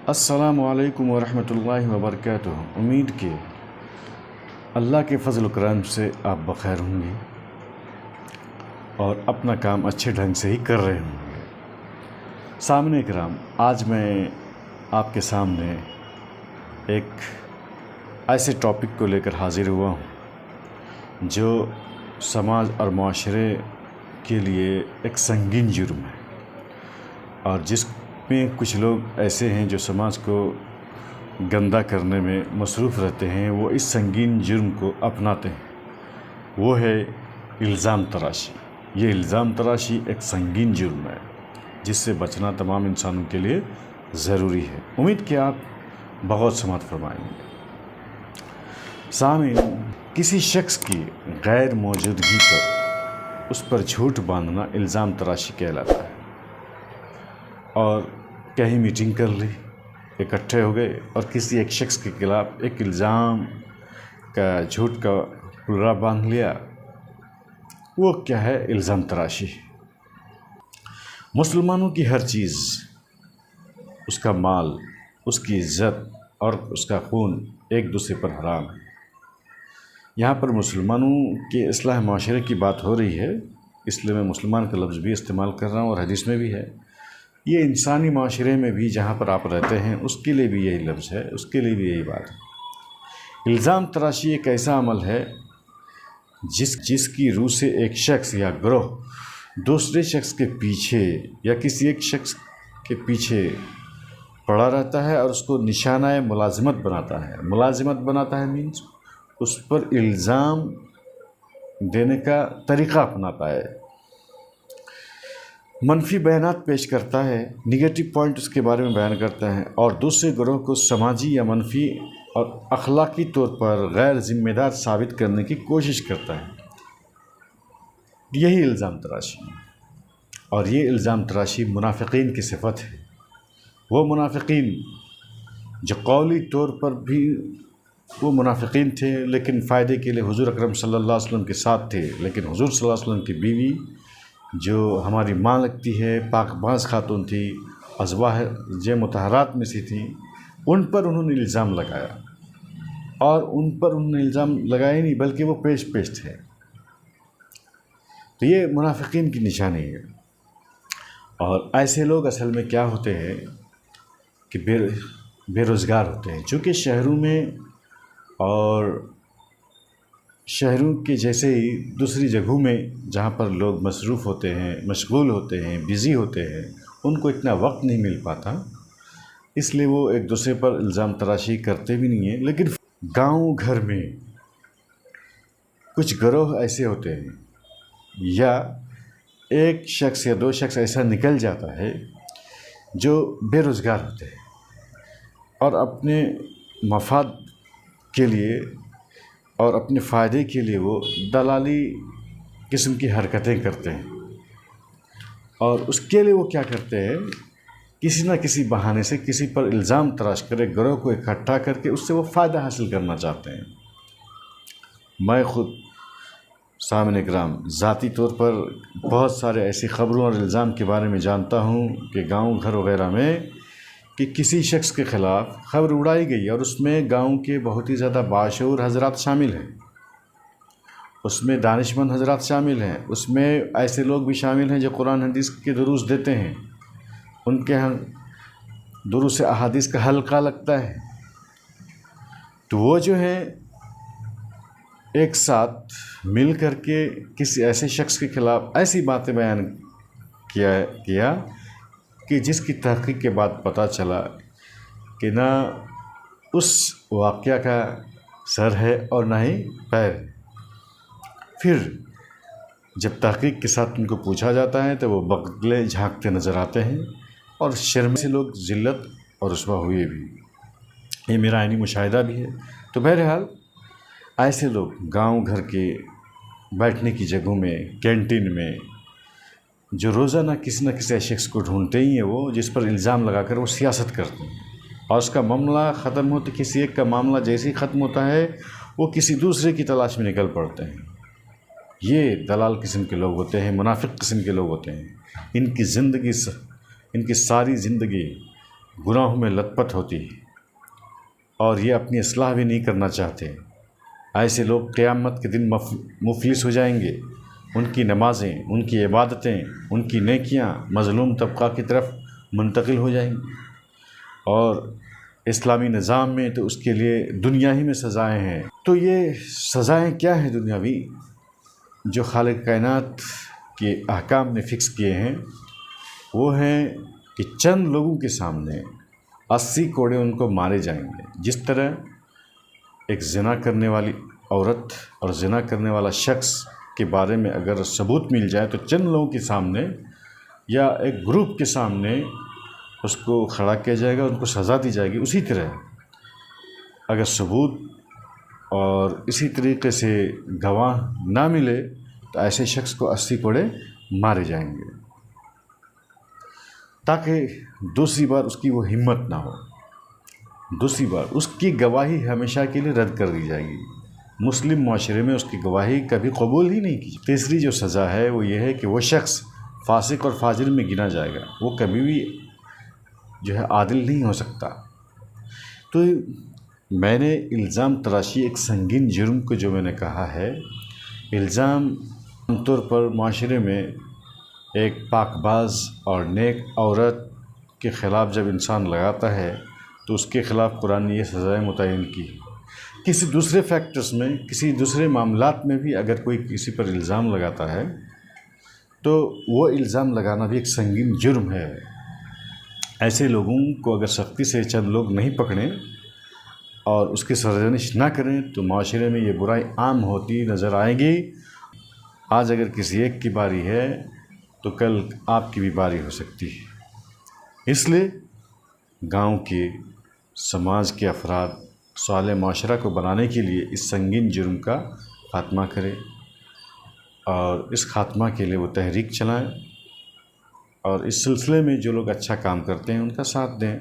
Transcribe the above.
السلام علیکم ورحمۃ اللہ وبرکاتہ۔ امید کہ اللہ کے فضل و کرم سے آپ بخیر ہوں گے اور اپنا کام اچھے ڈھنگ سے ہی کر رہے ہوں گے۔ سامعین کرام، آج میں آپ کے سامنے ایک ایسے ٹاپک کو لے کر حاضر ہوا ہوں جو سماج اور معاشرے کے لیے ایک سنگین جرم ہے، اور جس میں کچھ لوگ ایسے ہیں جو سماج کو گندہ کرنے میں مصروف رہتے ہیں، وہ اس سنگین جرم کو اپناتے ہیں۔ وہ ہے الزام تراشی۔ یہ الزام تراشی ایک سنگین جرم ہے جس سے بچنا تمام انسانوں کے لیے ضروری ہے۔ امید کہ آپ بہت سماعت فرمائیں گے۔ سامعین، کسی شخص کی غیر موجودگی پر اس پر جھوٹ باندھنا الزام تراشی کہلاتا ہے۔ اور کہیں میٹنگ کر لی، اکٹھے ہو گئے اور کسی ایک شخص کے خلاف ایک الزام کا جھوٹ کا پلڑا باندھ لیا، وہ کیا ہے؟ الزام تراشی۔ مسلمانوں کی ہر چیز، اس کا مال، اس کی عزت اور اس کا خون ایک دوسرے پر حرام ہے۔ یہاں پر مسلمانوں کے اصلاح معاشرے کی بات ہو رہی ہے، اس لیے میں مسلمان کا لفظ بھی استعمال کر رہا ہوں، اور حدیث میں بھی ہے۔ یہ انسانی معاشرے میں بھی جہاں پر آپ رہتے ہیں اس کے لیے بھی یہی لفظ ہے، اس کے لیے بھی یہی بات ہے۔ الزام تراشی ایک ایسا عمل ہے جس کی روح سے ایک شخص یا گروہ دوسرے شخص کے پیچھے یا کسی ایک شخص کے پیچھے پڑا رہتا ہے اور اس کو نشانہ ملازمت بناتا ہے۔ ملازمت بناتا ہے مینس اس پر الزام دینے کا طریقہ اپناتا ہے، منفی بیانات پیش کرتا ہے، نگیٹو پوائنٹ اس کے بارے میں بیان کرتا ہے، اور دوسرے گروہ کو سماجی یا منفی اور اخلاقی طور پر غیر ذمہ دار ثابت کرنے کی کوشش کرتا ہے۔ یہی الزام تراشی ہے، اور یہ الزام تراشی منافقین کی صفت ہے۔ وہ منافقین جو قولی طور پر بھی وہ منافقین تھے، لیکن فائدے کے لیے حضور اکرم صلی اللہ علیہ وسلم کے ساتھ تھے، لیکن حضور صلی اللہ علیہ وسلم کی بیوی جو ہماری ماں لگتی ہے، پاک باز خاتون تھی، ازواج مطہرات میں سے تھیں، ان پر انہوں نے الزام لگایا، اور ان پر انہوں نے الزام لگایا نہیں بلکہ وہ پیش تھے۔ تو یہ منافقین کی نشانی ہے۔ اور ایسے لوگ اصل میں کیا ہوتے ہیں کہ بے روزگار ہوتے ہیں، چونکہ شہروں میں اور شہروں کے جیسے ہی دوسری جگہوں میں جہاں پر لوگ مصروف ہوتے ہیں، مشغول ہوتے ہیں، بزی ہوتے ہیں، ان کو اتنا وقت نہیں مل پاتا، اس لیے وہ ایک دوسرے پر الزام تراشی کرتے بھی نہیں ہیں۔ لیکن گاؤں گھر میں کچھ گروہ ایسے ہوتے ہیں، یا ایک شخص یا دو شخص ایسا نکل جاتا ہے جو بے روزگار ہوتے ہیں اور اپنے مفاد کے لیے اور اپنے فائدے کے لیے وہ دلالی قسم کی حرکتیں کرتے ہیں، اور اس کے لیے وہ کیا کرتے ہیں؟ کسی نہ کسی بہانے سے کسی پر الزام تراش کر ایک گروہ کو اکٹھا کر کے اس سے وہ فائدہ حاصل کرنا چاہتے ہیں۔ میں خود سامعین کرام ذاتی طور پر بہت سارے ایسی خبروں اور الزام کے بارے میں جانتا ہوں کہ گاؤں گھر وغیرہ میں کہ کسی شخص کے خلاف خبر اڑائی گئی، اور اس میں گاؤں کے بہت ہی زیادہ باشعور حضرات شامل ہیں، اس میں دانشمند حضرات شامل ہیں، اس میں ایسے لوگ بھی شامل ہیں جو قرآن حدیث کے دروس دیتے ہیں، ان کے ہاں دروس احادیث کا حلقہ لگتا ہے۔ تو وہ جو ہے ایک ساتھ مل کر کے کسی ایسے شخص کے خلاف ایسی باتیں بیان کیا کہ جس کی تحقیق کے بعد پتہ چلا کہ نہ اس واقعہ کا سر ہے اور نہ ہی پیر۔ پھر جب تحقیق کے ساتھ ان کو پوچھا جاتا ہے تو وہ بغلے جھانکتے نظر آتے ہیں، اور شرم سے لوگ ذلت اور رسوا ہوئے بھی۔ یہ میرا عینی مشاہدہ بھی ہے۔ تو بہرحال ایسے لوگ گاؤں گھر کے بیٹھنے کی جگہوں میں، کینٹین میں، جو روزانہ کسی نہ کسی شخص کو ڈھونڈتے ہی ہیں، وہ جس پر الزام لگا کر وہ سیاست کرتے ہیں، اور اس کا معاملہ ختم ہوتا، کسی ایک کا معاملہ جیسے ہی ختم ہوتا ہے وہ کسی دوسرے کی تلاش میں نکل پڑتے ہیں۔ یہ دلال قسم کے لوگ ہوتے ہیں، منافق قسم کے لوگ ہوتے ہیں۔ ان کی ساری زندگی گناہوں میں لت پت ہوتی ہے اور یہ اپنی اصلاح بھی نہیں کرنا چاہتے، ایسے لوگ قیامت کے دن مفلس ہو جائیں گے۔ ان کی نمازیں، ان کی عبادتیں، ان کی نیکیاں مظلوم طبقہ کی طرف منتقل ہو جائیں گی، اور اسلامی نظام میں تو اس کے لیے دنیا ہی میں سزائیں ہیں۔ تو یہ سزائیں کیا ہیں دنیاوی جو خالق کائنات کے احکام نے فکس کیے ہیں؟ وہ ہیں کہ چند لوگوں کے سامنے 80 کوڑے ان کو مارے جائیں گے۔ جس طرح ایک زنا کرنے والی عورت اور زنا کرنے والا شخص کے بارے میں اگر ثبوت مل جائے تو چند لوگوں کے سامنے یا ایک گروپ کے سامنے اس کو کھڑا کیا جائے گا، ان کو سزا دی جائے گی، اسی طرح اگر ثبوت اور اسی طریقے سے گواہ نہ ملے تو ایسے شخص کو 80 کوڑے مارے جائیں گے، تاکہ دوسری بار اس کی وہ ہمت نہ ہو، دوسری بار اس کی گواہی ہمیشہ کے لیے رد کر دی جائے گی۔ مسلم معاشرے میں اس کی گواہی کبھی قبول ہی نہیں کی۔ تیسری جو سزا ہے وہ یہ ہے کہ وہ شخص فاسق اور فاجر میں گنا جائے گا، وہ کبھی بھی جو ہے عادل نہیں ہو سکتا۔ تو میں نے الزام تراشی ایک سنگین جرم کو جو میں نے کہا ہے، الزام عام طور پر معاشرے میں ایک پاک باز اور نیک عورت کے خلاف جب انسان لگاتا ہے تو اس کے خلاف قرآن نے یہ سزائیں متعین کی۔ کسی دوسرے فیکٹرز میں، کسی دوسرے معاملات میں بھی اگر کوئی کسی پر الزام لگاتا ہے تو وہ الزام لگانا بھی ایک سنگین جرم ہے۔ ایسے لوگوں کو اگر سختی سے چند لوگ نہیں پکڑیں اور اس کی سرزنش نہ کریں تو معاشرے میں یہ برائی عام ہوتی نظر آئے گی۔ آج اگر کسی ایک کی باری ہے تو کل آپ کی بھی باری ہو سکتی ہے۔ اس لیے گاؤں کے، سماج کے افراد صالح معاشرہ کو بنانے کے لیے اس سنگین جرم کا خاتمہ کریں، اور اس خاتمہ کے لیے وہ تحریک چلائیں، اور اس سلسلے میں جو لوگ اچھا کام کرتے ہیں ان کا ساتھ دیں۔